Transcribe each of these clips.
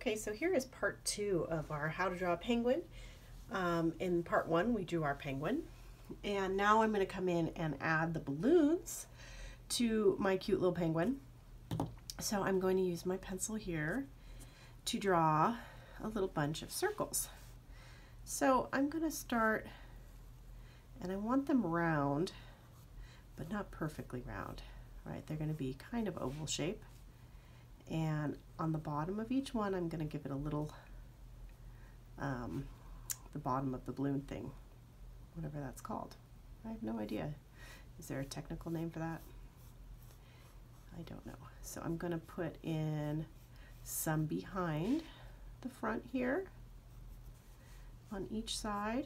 Okay, so here is part 2 of our How to Draw a Penguin. In part 1, we drew our penguin. And now I'm going to come in and add the balloons to my cute little penguin. So I'm going to use my pencil here to draw a little bunch of circles. So I'm going to start, and I want them round, but not perfectly round, right? They're going to be kind of oval shape. And on the bottom of each one, I'm going to give it a little, the bottom of the balloon thing, whatever that's called. I have no idea. Is there a technical name for that? I don't know. So I'm going to put in some behind the front here on each side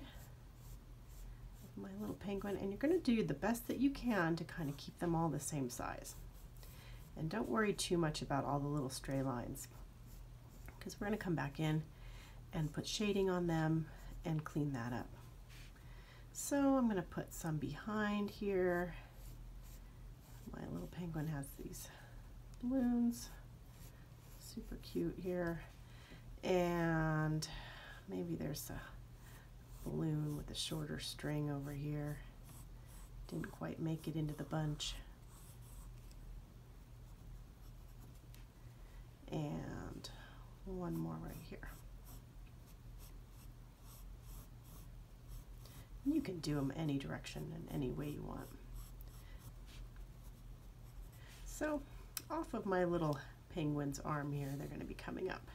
of my little penguin. And you're going to do the best that you can to kind of keep them all the same size. And don't worry too much about all the little stray lines, because we're going to come back in and put shading on them and clean that up. So I'm going to put some behind here. My little penguin has these balloons, super cute here. And maybe there's a balloon with a shorter string over here. Didn't quite make it into the bunch. And one more right here. You can do them any direction and any way you want. So off of my little penguin's arm here, they're going to be coming up.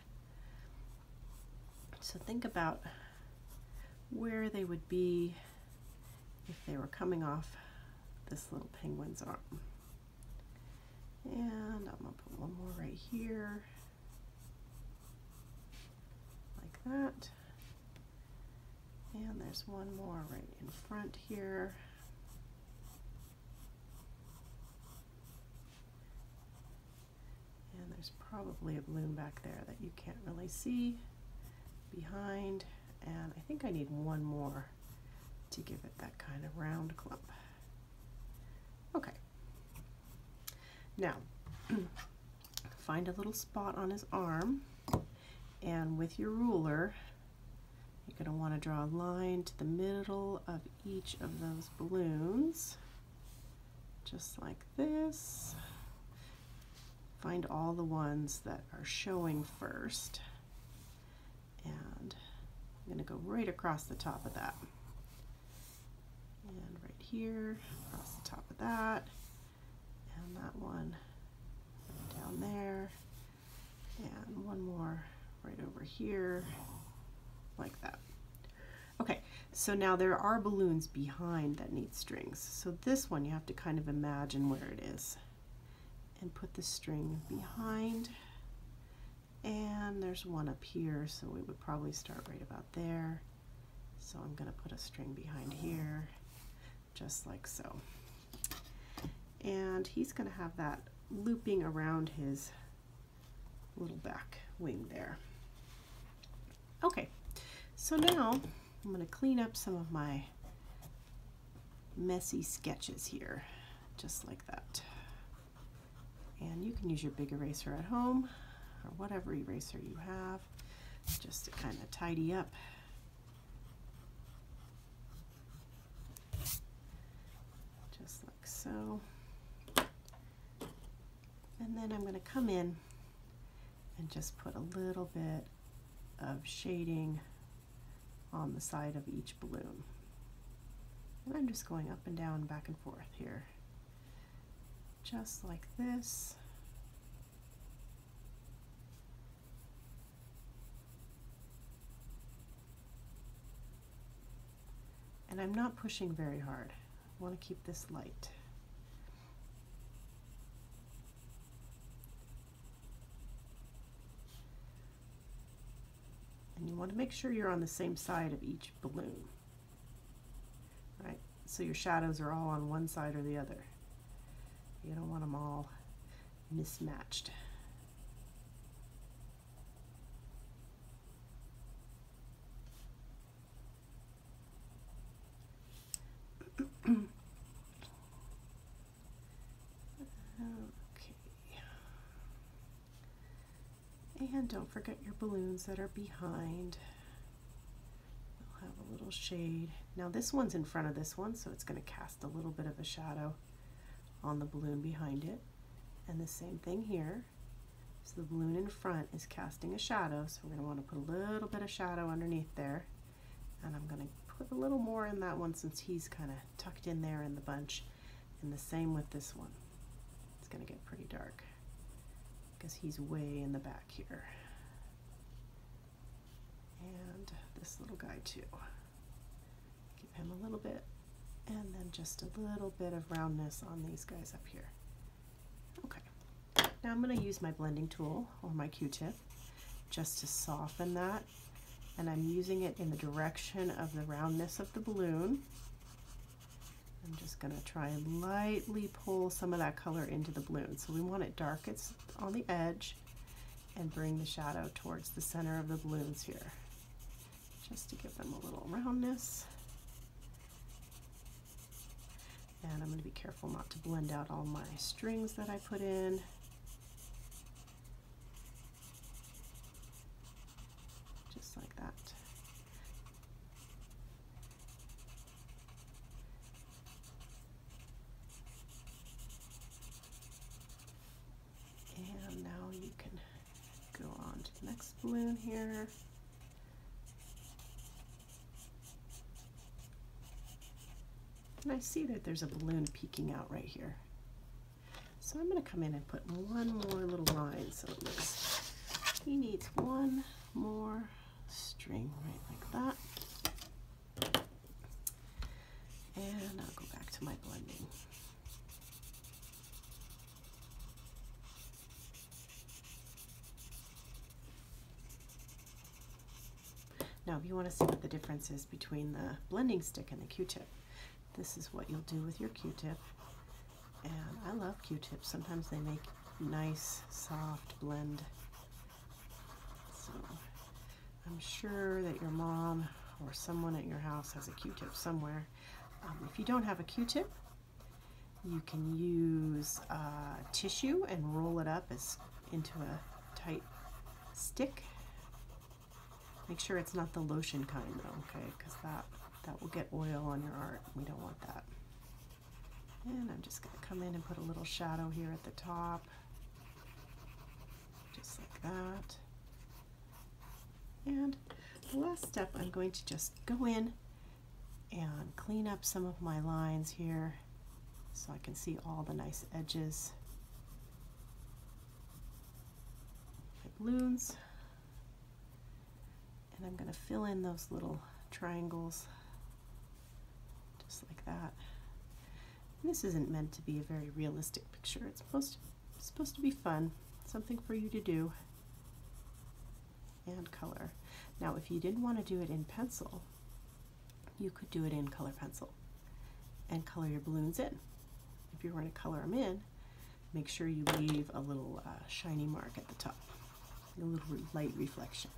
So think about where they would be if they were coming off this little penguin's arm. And I'm going to put one more right here, like that. And there's one more right in front here. And there's probably a balloon back there that you can't really see behind. And I think I need one more to give it that kind of round clump. Okay. Now, find a little spot on his arm, and with your ruler, you're going to want to draw a line to the middle of each of those balloons, just like this. Find all the ones that are showing first, and I'm going to go right across the top of that, and right here, across the top of that, and that one down there, and one more right over here, like that. Okay, so now there are balloons behind that need strings. So this one you have to kind of imagine where it is and put the string behind. And there's one up here, so we would probably start right about there. So I'm going to put a string behind here, just like so. And he's going to have that looping around his little back wing there. Okay, so now I'm going to clean up some of my messy sketches here, just like that. And you can use your big eraser at home, or whatever eraser you have, just to kind of tidy up. Just like so. And then I'm going to come in and just put a little bit of shading on the side of each balloon. And I'm just going up and down, back and forth here, just like this. And I'm not pushing very hard. I want to keep this light. And you want to make sure you're on the same side of each balloon, right? So your shadows are all on one side or the other. You don't want them all mismatched. And don't forget your balloons that are behind. They'll have a little shade. Now this one's in front of this one, so it's going to cast a little bit of a shadow on the balloon behind it. And the same thing here. So the balloon in front is casting a shadow, so we're going to want to put a little bit of shadow underneath there. And I'm going to put a little more in that one since he's kind of tucked in there in the bunch. And the same with this one. It's going to get pretty dark because he's way in the back here. And this little guy too. Give him a little bit, and then just a little bit of roundness on these guys up here. Okay. Now I'm going to use my blending tool or my Q-tip just to soften that, and I'm using it in the direction of the roundness of the balloon. I'm just going to try and lightly pull some of that color into the balloon. So we want it darkest on the edge and bring the shadow towards the center of the balloons here, just to give them a little roundness. And I'm going to be careful not to blend out all my strings that I put in. Just like that. And now you can go on to the next balloon here. And I see that there's a balloon peeking out right here. So I'm going to come in and put one more little line so it looks, he needs one more string right like that. And I'll go back to my blending. Now if you want to see what the difference is between the blending stick and the Q-tip, this is what you'll do with your Q-tip. And I love Q-tips. Sometimes they make nice, soft blend. So I'm sure that your mom or someone at your house has a Q-tip somewhere. If you don't have a Q-tip, you can use tissue and roll it up into a tight stick. Make sure it's not the lotion kind though, okay? Because that will get oil on your art. We don't want that. And I'm just going to come in and put a little shadow here at the top, just like that. And the last step, I'm going to just go in and clean up some of my lines here so I can see all the nice edges. My balloons. And I'm going to fill in those little triangles just like that. And this isn't meant to be a very realistic picture. It's supposed to be fun, something for you to do, and color. Now if you didn't want to do it in pencil, you could do it in color pencil and color your balloons in. If you're going to color them in, make sure you leave a little shiny mark at the top, a little light reflection.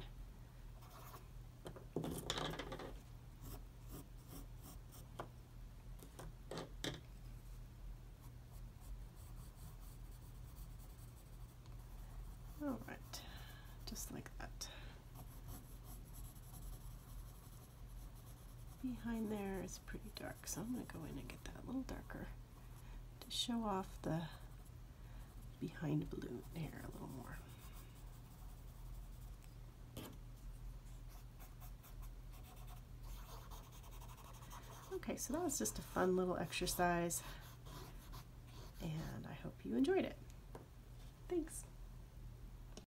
All right, just like that. Behind there is pretty dark, so I'm going to go in and get that a little darker to show off the behind balloon here a little more. Okay, so that was just a fun little exercise, and I hope you enjoyed it. Thanks.